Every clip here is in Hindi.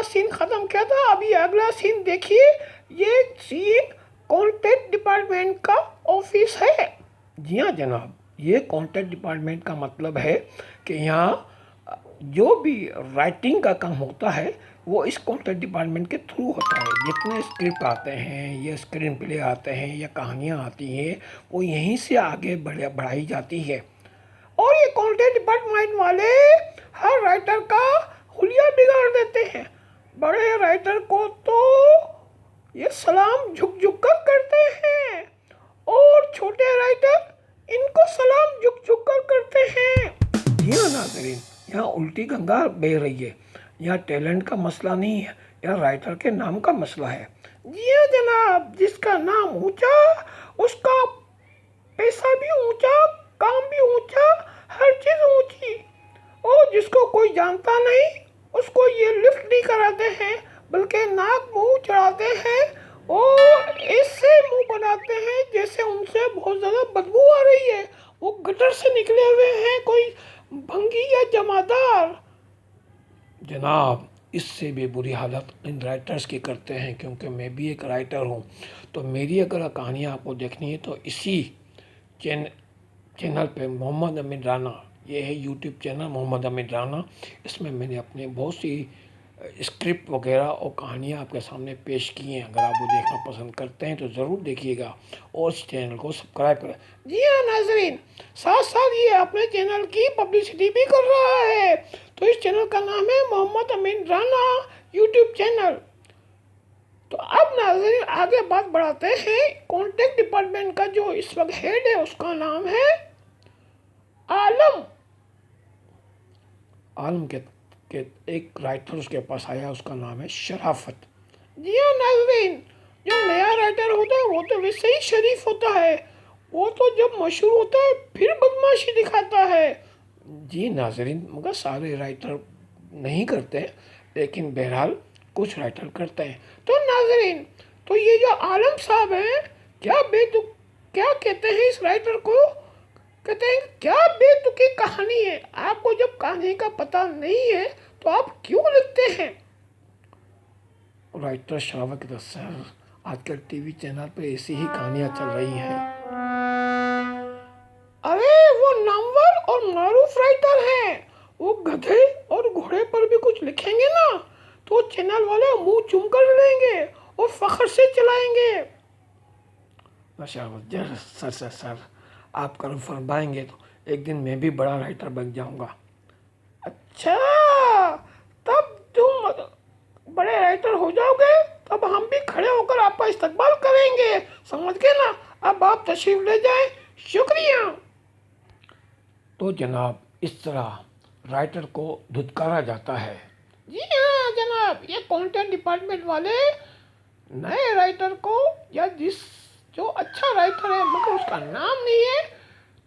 सीन ख़त्म किया था, अभी अगला सीन देखिए। ये सीन कंटेंट डिपार्टमेंट का ऑफिस है। जी हाँ जनाब, ये कंटेंट डिपार्टमेंट का मतलब है कि यहाँ जो भी राइटिंग का काम होता है वो इस कंटेंट डिपार्टमेंट के थ्रू होता है। जितने स्क्रिप्ट आते हैं या स्क्रीन प्ले आते हैं या कहानियाँ आती हैं वो यहीं से आगे बढ़ाई जाती है। और ये कंटेंट डिपार्टमेंट वाले हर राइटर का हुलिया बिगाड़ देते हैं। बड़े राइटर को तो ये सलाम झुक झुक कर करते हैं और छोटे राइटर इनको सलाम झुक झुक कर करते हैं। जी हाँ नाज़रीन, यहाँ उल्टी गंगा बह रही है। यहाँ टैलेंट का मसला नहीं है, यहाँ राइटर के नाम का मसला है। जी हाँ जनाब, जिसका नाम ऊंचा उसका पैसा भी ऊंचा, काम भी ऊंचा, हर चीज ऊंची। और जिसको कोई जानता नहीं उसको ये लिफ्ट नहीं कराते हैं बल्कि नाक मुंह चढ़ाते हैं और ऐसे मुंह बनाते हैं जैसे उनसे बहुत ज़्यादा बदबू आ रही है, वो गटर से निकले हुए हैं, कोई भंगी या जमादार। जनाब, इससे भी बुरी हालत इन राइटर्स की करते हैं, क्योंकि मैं भी एक राइटर हूँ। तो मेरी अगर कहानियाँ आपको देखनी है तो इसी चैनल पे मोहम्मद अमीन राना, ये है यूट्यूब चैनल मोहम्मद अमीन राना। इसमें मैंने अपने बहुत सी स्क्रिप्ट वगैरह और कहानियाँ आपके सामने पेश की हैं। अगर आप वो देखना पसंद करते हैं तो ज़रूर देखिएगा और इस चैनल को सब्सक्राइब करें। जी हाँ नाजरीन, साथ साथ ये अपने चैनल की पब्लिसिटी भी कर रहा है। तो इस चैनल का नाम है मोहम्मद अमीन राना यूट्यूब चैनल। तो अब नाज़रीन आगे बात बढ़ाते हैं। कॉन्टेक्ट डिपार्टमेंट का जो इस वक्त हेड है उसका नाम है आलम। आलम के एक राइटर उसके पास आया, उसका नाम है शराफत। जी हाँ नाज़रीन, जो नया राइटर होता है वो तो वैसे ही शरीफ होता है, वो तो जब मशहूर होता है फिर बदमाशी दिखाता है। जी नाज़रीन, मगर सारे राइटर नहीं करते, लेकिन बहरहाल कुछ राइटर करते हैं। तो नाज़रीन, तो ये जो आलम साहब हैं, क्या कहते हैं इस राइटर को, कहते हैं क्या बेतुकी कहानी है। आपको जब कहानी का पता नहीं है तो आप क्यों लिखते हैं। राइटर शराफत कहता, सर आजकल टीवी चैनल पे ऐसी ही कहानियां चल रही हैं। अरे वो नामवर और मारूफ राइटर हैं, वो गधे और घोड़े पर भी कुछ लिखेंगे ना तो चैनल वाले मुंह चूम कर लेंगे और फख्र से चलाएंगे। सर सर सर, आप कर्म फरमाएंगे तो एक दिन मैं भी बड़ा राइटर बन जाऊंगा। अच्छा, तब तुम बड़े राइटर हो जाओगे तब हम भी खड़े होकर आपका इस्तकबाल करेंगे, समझ गए ना। अब आप तशरीफ ले जाएं, शुक्रिया। तो जनाब, इस तरह राइटर को धुतकारा जाता है। जी हाँ जनाब, ये कंटेंट डिपार्टमेंट वाले नए राइटर को या जो अच्छा राइटर है मगर उसका नाम नहीं है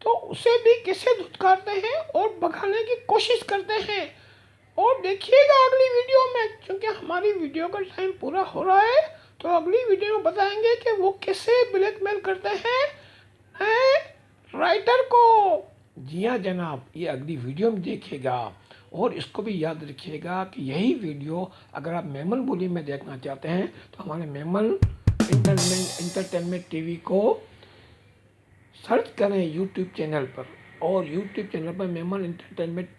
तो उसे भी कैसे धुतकारते हैं और भगाने की कोशिश करते हैं। और देखिएगा अगली वीडियो में, क्योंकि हमारी वीडियो का टाइम पूरा हो रहा है, तो अगली वीडियो में बताएंगे कि वो कैसे ब्लैकमेल करते हैं नए राइटर को। जी हाँ जनाब, ये अगली वीडियो में देखिएगा और इसको भी याद रखिएगा कि यही वीडियो अगर आप मेमन बोली में देखना चाहते हैं तो हमारे मेमन इंटरटेनमेंट टीवी को सर्च करें यूट्यूब चैनल पर, और यूट्यूब चैनल पर मेमन इंटरटेनमेंट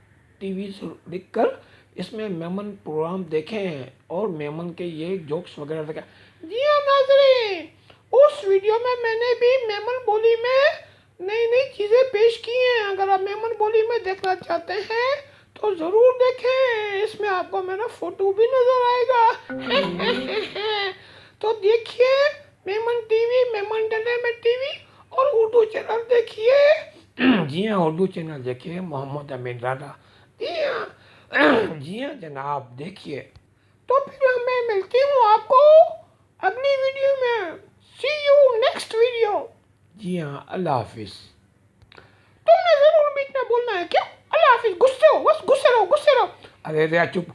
टीवी लिखकर इसमें मेमन प्रोग्राम देखें और मेमन के ये जोक्स वगैरह देखें। जी हाँ नाज़रीन, उस वीडियो में मैंने भी मेमन बोली में नई नई चीज़ें पेश की हैं। अगर आप मेमन बोली में देखना चाहते हैं तो ज़रूर देखें, इसमें आपको मेरा फ़ोटो भी नज़र आएगा। तो देखिए Memon TV, Memon entertainment TV और उर्दू चैनल देखिए। जी हाँ, उर्दू चैनल देखिए मोहम्मद अमीन राना। जी हाँ, जी हाँ जनाब, देखिए। तो फिर मैं मिलती हूँ आपको अगली वीडियो में। सी यू नेक्स्ट वीडियो। जी हाँ, अल्लाह हाफिज़। तुमने ज़रूर बीच में बोलना है, क्यों? अल्लाह हाफिज़, गुस्से हो, बस गुस्से रहो, गुस्से रहो। अरे रे चुप,